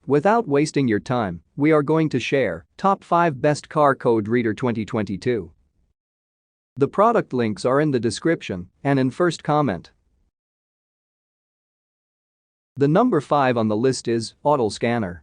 Without wasting your time, we are going to share top 5 best car code reader 2022. The product links are in the description and in first comment. The number 5 on the list is AutoScanner.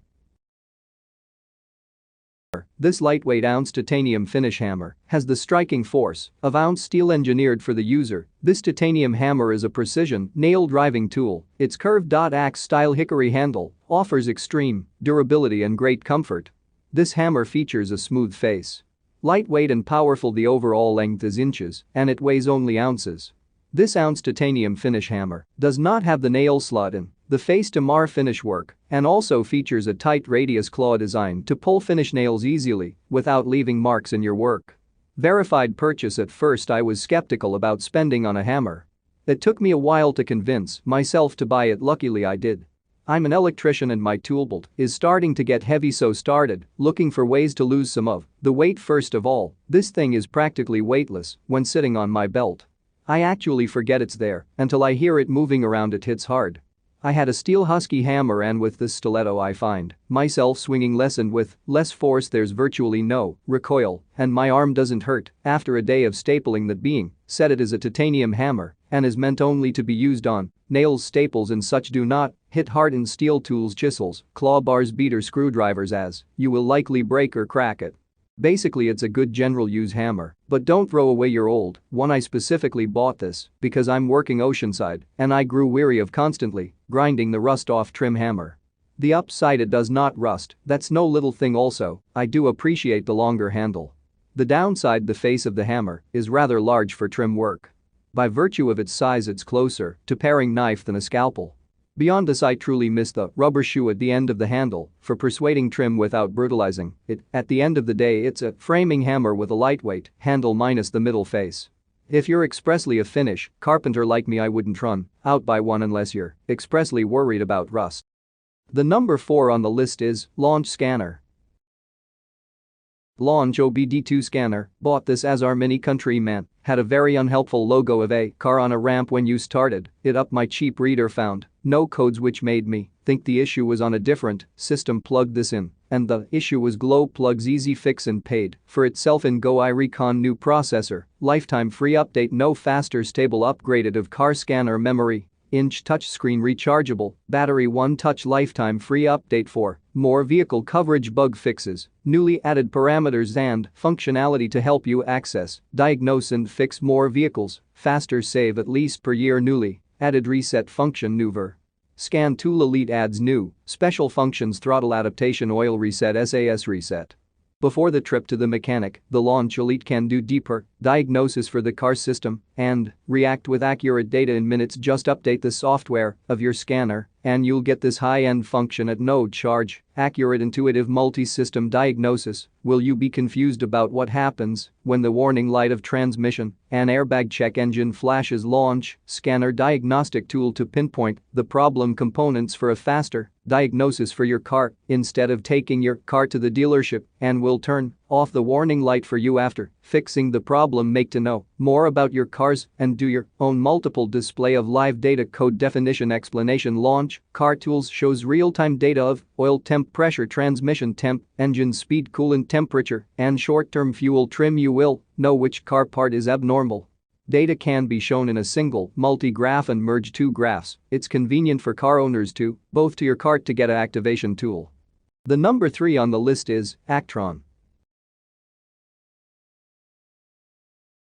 This lightweight ounce titanium finish hammer has the striking force of ounce steel engineered for the user. This titanium hammer is a precision nail driving tool. Its curved axe style hickory handle offers extreme durability and great comfort. This hammer features a smooth face. Lightweight and powerful, the overall length is inches and it weighs only ounces. This ounce titanium finish hammer does not have the nail slot in the face to mar finish work and also features a tight radius claw design to pull finish nails easily without leaving marks in your work. Verified purchase. At first I was skeptical about spending on a hammer. It took me a while to convince myself to buy it. Luckily I did. I'm an electrician and my tool belt is starting to get heavy, so started looking for ways to lose some of the weight. First of all, this thing is practically weightless when sitting on my belt. I actually forget it's there until I hear it moving around. It hits hard. I had a steel Husky hammer and with this stiletto I find myself swinging less and with less force. There's virtually no recoil and my arm doesn't hurt. After a day of stapling, that being said, it is a titanium hammer and is meant only to be used on nails. Staples and such do not hit hard in steel tools, chisels, claw bars, beater screwdrivers, as you will likely break or crack it. Basically it's a good general use hammer, but don't throw away your old one. I specifically bought this because I'm working oceanside and I grew weary of constantly grinding the rust off trim hammer. The upside, it does not rust, that's no little thing. Also, I do appreciate the longer handle. The downside, the face of the hammer is rather large for trim work. By virtue of its size it's closer to paring knife than a scalpel. Beyond this, I truly miss the rubber shoe at the end of the handle for persuading trim without brutalizing it. At the end of the day it's a framing hammer with a lightweight handle minus the middle face. If you're expressly a finish carpenter like me, I wouldn't run out buy one unless you're expressly worried about rust. The number 4 on the list is Launch Scanner. Launch OBD2 scanner. Bought this as our mini countryman had a very unhelpful logo of a car on a ramp when you started it up. My cheap reader found no codes, which made me think the issue was on a different system. Plugged this in and the issue was glow plugs. Easy fix and paid for itself in Go iRecon. New processor, lifetime free update, no faster stable upgraded of car scanner, memory inch touchscreen, rechargeable battery, 1 touch, lifetime free update for more vehicle coverage, bug fixes, newly added parameters and functionality to help you access, diagnose and fix more vehicles faster, save at least per year. Newly added reset function, Nuver Scan Tool Elite adds new special functions, throttle adaptation, oil reset, SAS reset. Before the trip to the mechanic, the Launch Elite can do deeper diagnosis for the car system and react with accurate data in minutes. Just update the software of your scanner and you'll get this high-end function at no charge. Accurate, intuitive multi-system diagnosis. Will you be confused about what happens when the warning light of transmission and airbag check engine flashes? Launch Scanner diagnostic tool to pinpoint the problem components for a faster diagnosis for your car instead of taking your car to the dealership, and will turn off the warning light for you after fixing the problem. Make to know more about your cars and do your own multiple display of live data, code definition, explanation. Launch Car Tools shows real-time data of oil temp, pressure, transmission temp, engine speed, coolant temperature, and short-term fuel trim. You will know which car part is abnormal. Data can be shown in a single multi-graph and merge 2 graphs. It's convenient for car owners to both to your cart to get an activation tool. The number 3 on the list is Actron.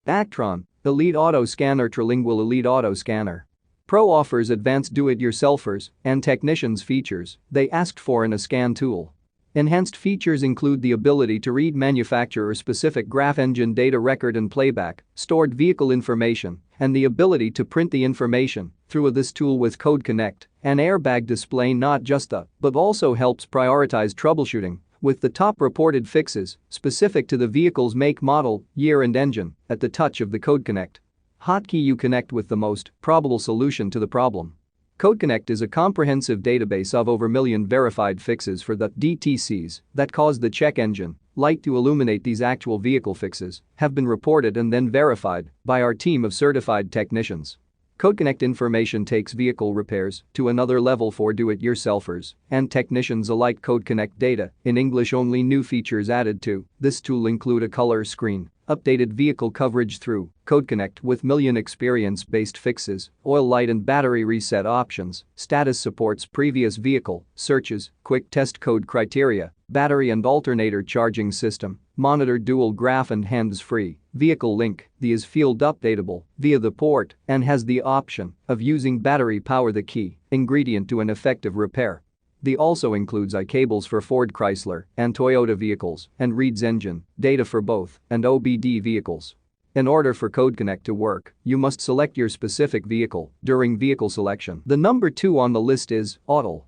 Actron Elite Auto Scanner. Trilingual Elite Auto Scanner Pro offers advanced do-it-yourselfers and technicians features they asked for in a scan tool. Enhanced features include the ability to read manufacturer-specific graph, engine data record and playback, stored vehicle information, and the ability to print the information through this tool with Code Connect and airbag display. Not just that, but also helps prioritize troubleshooting with the top reported fixes specific to the vehicle's make, model, year and engine at the touch of the Code Connect hotkey. You connect with the most probable solution to the problem. Code Connect is a comprehensive database of over a million verified fixes for the DTCs that cause the check engine light to illuminate. These actual vehicle fixes have been reported and then verified by our team of certified technicians. CodeConnect information takes vehicle repairs to another level for do-it-yourselfers and technicians alike. CodeConnect data in English only. New features added to this tool include a color screen, updated vehicle coverage through CodeConnect with million experience-based fixes, oil light and battery reset options, status supports previous vehicle searches, quick test code criteria, battery and alternator charging system, monitor dual graph and hands-free, vehicle link, the is field updatable via the port and has the option of using battery power, the key ingredient to an effective repair. The also includes iCables for Ford, Chrysler, and Toyota vehicles and reads engine data for both and OBD vehicles. In order for CodeConnect to work, you must select your specific vehicle during vehicle selection. The number 2 on the list is Auto.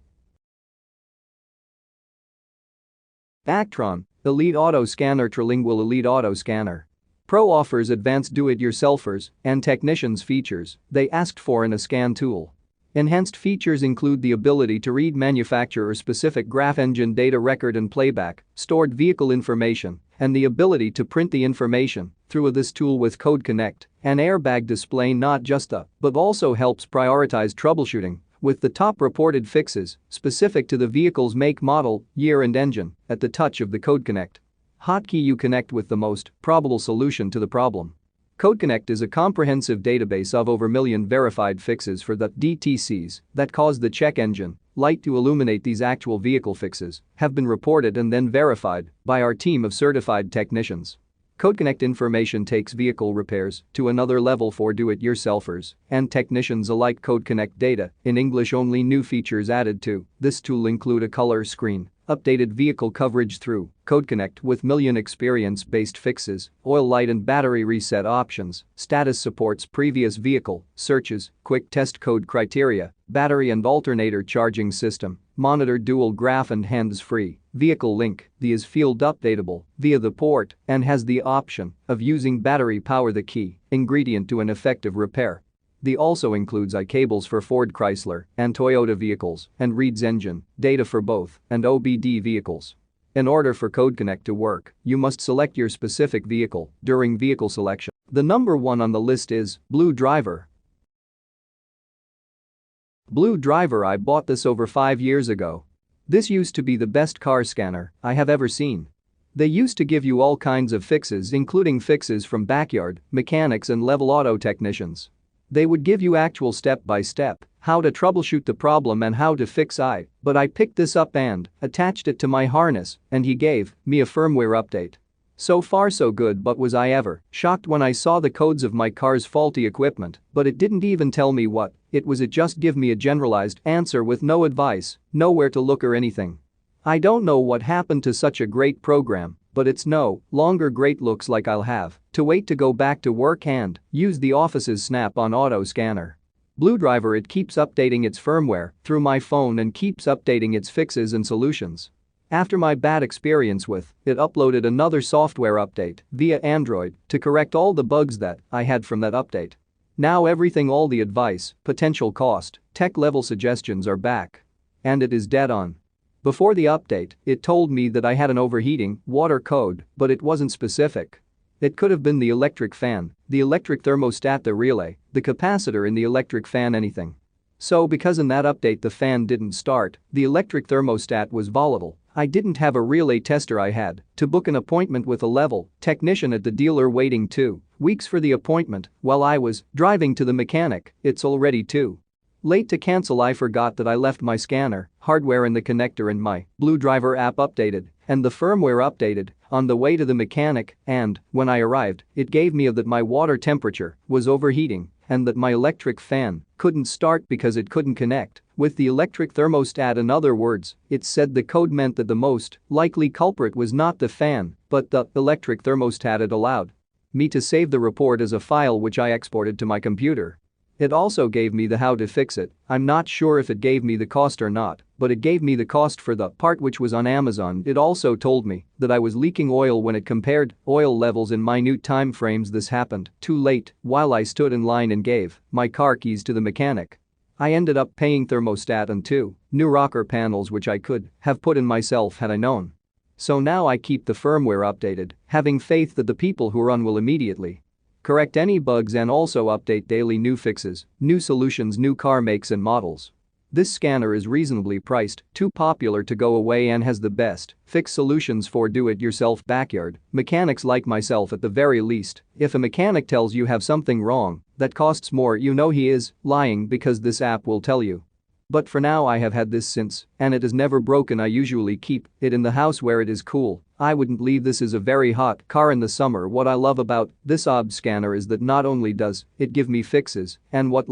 Actron Elite Auto Scanner. Trilingual Elite Auto Scanner Pro offers advanced do-it-yourselfers and technicians features they asked for in a scan tool. Enhanced features include the ability to read manufacturer-specific graph engine data, record and playback, stored vehicle information, and the ability to print the information through this tool with CodeConnect. An airbag display not just but also helps prioritize troubleshooting with the top reported fixes specific to the vehicle's make, model, year and engine at the touch of the CodeConnect hotkey. You connect with the most probable solution to the problem. CodeConnect is a comprehensive database of over a million verified fixes for the DTCs that cause the check engine light to illuminate. These actual vehicle fixes have been reported and then verified by our team of certified technicians. CodeConnect information takes vehicle repairs to another level for do-it-yourselfers and technicians alike. CodeConnect data in English only. New features added to this tool include a color screen, updated vehicle coverage through CodeConnect with million experience-based fixes, oil light and battery reset options, status supports previous vehicle searches, quick test code criteria, battery and alternator charging system, monitor dual graph and hands-free, vehicle link, the is field updatable via the port and has the option of using battery power, the key ingredient to an effective repair. The also includes iCables for Ford, Chrysler, and Toyota vehicles and reads engine data for both and OBD vehicles. In order for CodeConnect to work, you must select your specific vehicle during vehicle selection. The number 1 on the list is Blue Driver. Blue Driver. I bought this over 5 years ago. This used to be the best car scanner I have ever seen. They used to give you all kinds of fixes, including fixes from backyard mechanics and level auto technicians. They would give you actual step-by-step how to troubleshoot the problem and how to fix it, but I picked this up and attached it to my harness and he gave me a firmware update. So far so good, but was I ever shocked when I saw the codes of my car's faulty equipment, but it didn't even tell me what it was. It just give me a generalized answer with no advice, nowhere to look or anything. I don't know what happened to such a great program, but it's no longer great. Looks like I'll have to wait to go back to work and use the office's Snap-on auto scanner. Blue Driver. It keeps updating its firmware through my phone and keeps updating its fixes and solutions. After my bad experience with it, uploaded another software update via Android to correct all the bugs that I had from that update. Now everything, all the advice, potential cost, tech level suggestions are back. And it is dead on. Before the update, it told me that I had an overheating water code, but it wasn't specific. It could have been the electric fan, the electric thermostat, the relay, the capacitor in the electric fan, anything. So because in that update the fan didn't start, the electric thermostat was volatile. I didn't have a relay tester. I had to book an appointment with a level technician at the dealer, waiting 2 weeks for the appointment while I was driving to the mechanic. It's already too late to cancel. I forgot that I left my scanner hardware in the connector and my Blue Driver app updated and the firmware updated on the way to the mechanic, and when I arrived, it gave me that my water temperature was overheating and that my electric fan couldn't start because it couldn't connect with the electric thermostat. In other words, it said the code meant that the most likely culprit was not the fan, but the electric thermostat. It allowed me to save the report as a file which I exported to my computer. It also gave me the how to fix it. I'm not sure if it gave me the cost or not, but it gave me the cost for the part which was on Amazon. It also told me that I was leaking oil when it compared oil levels in minute time frames. This happened too late while I stood in line and gave my car keys to the mechanic. I ended up paying thermostat and 2 new rocker panels which I could have put in myself had I known. So now I keep the firmware updated, having faith that the people who run will immediately correct any bugs and also update daily new fixes, new solutions, new car makes and models. This scanner is reasonably priced, too popular to go away, and has the best fix solutions for do-it-yourself backyard mechanics like myself at the very least. If a mechanic tells you have something wrong that costs more, you know he is lying, because this app will tell you. But for now I have had this since, and it is never broken. I usually keep it in the house where it is cool. I wouldn't leave this as a very hot car in the summer. What I love about this OBS scanner is that not only does it give me fixes and what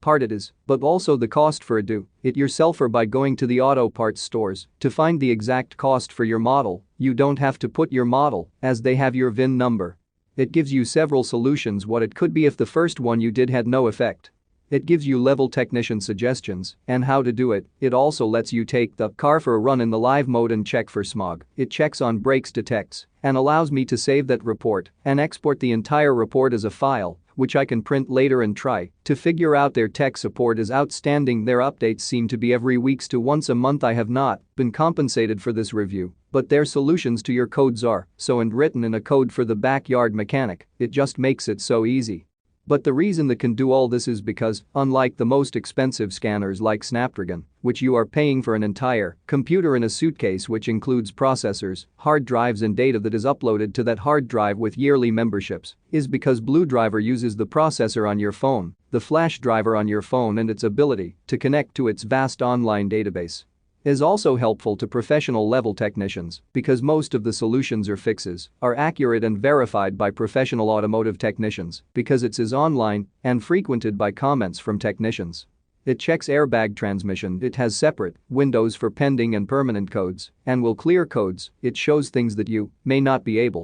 part it is, but also the cost for do it yourself or by going to the auto parts stores to find the exact cost for your model. You don't have to put your model as they have your VIN number. It gives you several solutions what it could be if the first one you did had no effect. It gives you level technician suggestions and how to do it. It also lets you take the car for a run in the live mode and check for smog. It checks on brakes, detects, and allows me to save that report and export the entire report as a file, which I can print later and try to figure out. Their tech support is outstanding. Their updates seem to be every weeks to once a month. I have not been compensated for this review, but their solutions to your codes are so and written in a code for the backyard mechanic. It just makes it so easy. But the reason they can do all this is because, unlike the most expensive scanners like Snapdragon, which you are paying for an entire computer in a suitcase which includes processors, hard drives and data that is uploaded to that hard drive with yearly memberships, is because Blue Driver uses the processor on your phone, the flash driver on your phone, and its ability to connect to its vast online database is also helpful to professional level technicians because most of the solutions or fixes are accurate and verified by professional automotive technicians because it is online and frequented by comments from technicians. It checks airbag transmission. It has separate windows for pending and permanent codes and will clear codes. It shows things that you may not be able